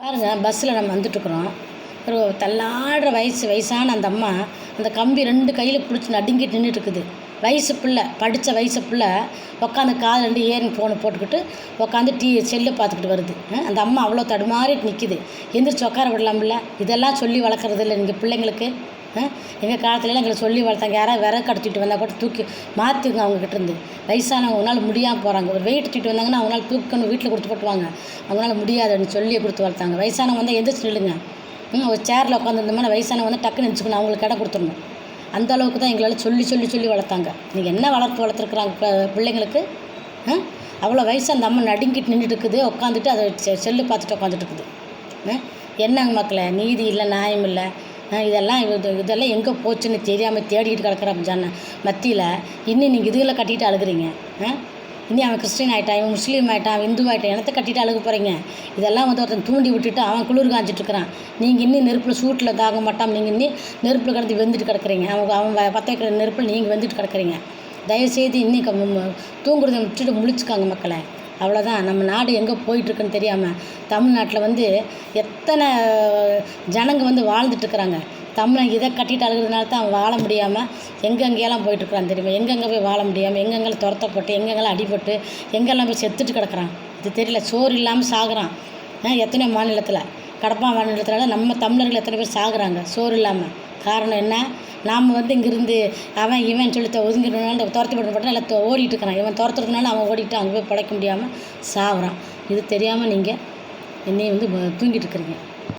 பாருங்கள், பஸ்ஸில் நம்ம வந்துட்டுருக்குறோம். ஒரு தள்ளாடுற வயசான அந்த அம்மா அந்த கம்பி 2 கையில் பிடிச்சி நடுங்கிட்டு நின்றுட்டுருக்குது. வயசு பிள்ளை, படித்த வயசு பிள்ளை உட்காந்து காது 2 இயரிங் ஃபோனை போட்டுக்கிட்டு உட்காந்து செல்லை பார்த்துக்கிட்டு வருது. அந்த அம்மா அவ்வளோ தடுமாறிட்டு நிற்கிது. எந்திரிச்சு உட்கார விடலாம்ல? இதெல்லாம் சொல்லி வளர்க்குறது இல்லை நீங்கள் பிள்ளைங்களுக்கு. எங்கள் காலத்துலலாம் எங்களை சொல்லி வளர்த்தாங்க. யாராவது விறகு கடத்திட்டு வந்தால் கூட தூக்கி மாற்றுங்க அவங்கக்கிட்ட இருந்து. வயசானவங்களால முடியாமல் போகிறாங்க. ஒரு வெயிட் தூக்கிட்டு வந்தாங்கன்னா அவங்களால தூக்கணும் வீட்டில் கொடுத்து போட்டுவாங்க. அவங்களால முடியாதுன்னு சொல்லி கொடுத்து வளர்த்தாங்க. வயசானவங்க வந்தால் எந்திரிச்சு நில்லுங்க. ஒரு சேரில் உட்காந்துருந்தோம்னா வயசானவங்க வந்து டக்குன்னு நினச்சிக்கணும், அவங்களுக்கு இடம் கொடுத்துடணும். அந்த அளவுக்கு தான் எங்களால் சொல்லி வளர்த்தாங்க. நீங்கள் என்ன வளர்த்துருக்குறாங்க பிள்ளைங்களுக்கு? அவ்வளோ வயசு அந்த அம்மா நடுங்கிட்டு நின்றுட்டு இருக்குது. உட்காந்துட்டு அதை செல்லு பார்த்துட்டு உட்காந்துட்டு இருக்குது. என்னங்க மக்களே, நீதி இல்லை, நியாயம் இல்லை. இதெல்லாம் எங்கே போச்சுன்னு தெரியாமல் தேடிக்கிட்டு கிடக்குற மத்தியில் இன்னும் நீங்கள் இதுகளை கட்டிட்டு அழுகுறீங்க. இனி அவன் கிறிஸ்டின் ஆகிட்டான், இவன் முஸ்லீம் ஆகிட்டான், அவன் இந்து ஆகிட்டான், எனத்தை கட்டிட்டு அழுக போகிறீங்க. இதெல்லாம் வந்து ஒருத்தன் தூண்டி விட்டுட்டு அவன் குளிர் காஞ்சிட்ருக்கிறான். நீங்கள் இன்னும் நெருப்பில் சூட்டில் தாங்க மாட்டான், நீங்கள் இன்னும் நெருப்பில் கிடந்து வெந்துட்டு கிடக்குறீங்க. அவன் பற்ற வைக்கிற நெருப்பில் நீங்கள் வெந்துட்டு கிடக்குறீங்க. தயவுசெய்து இன்னும் தூங்குறதை விட்டுட்டு முழிச்சுக்காங்க மக்களை. அவ்வளோதான். நம்ம நாடு எங்கே போயிட்டுருக்குன்னு தெரியாமல் தமிழ்நாட்டில் வந்து எத்தனை ஜனங்க வந்து வாழ்ந்துட்டுருக்குறாங்க. தமிழன் இதை கட்டிட்டு அழுகிறதுனால தான் அவன் வாழ முடியாமல் எங்கெங்கேயெல்லாம் போயிட்டுருக்குறான் தெரியுமா? எங்கெங்கே போய் வாழ முடியாமல் எங்கெங்கெல்லாம் துரத்தப்பட்டு எங்கெங்கெல்லாம் அடிபட்டு எங்கெல்லாம் போய் செத்துட்டு கிடக்குறான். இது தெரியல. சோறு இல்லாமல் சாகுறான். எத்தனை மாநிலத்தில், கடப்பா மாநிலத்தில் நம்ம தமிழர்கள் எத்தனை பேர் சாகுறாங்க சோறு இல்லாமல். காரணம் என்ன? நாம் வந்து இங்கேருந்து அவன் இவன் சொல்லி ஒதுங்கினால துரத்தி போட்டு எல்லாம் ஓடிட்டு இருக்கிறான். இவன் துரத்துறதுனால அவன் ஓடிட்டு அங்கே போய் பிழைக்க முடியாமல் சாகுறான். இது தெரியாமல் நீங்கள் என்னையும் வந்து தூங்கிட்டு இருக்கிறீங்க.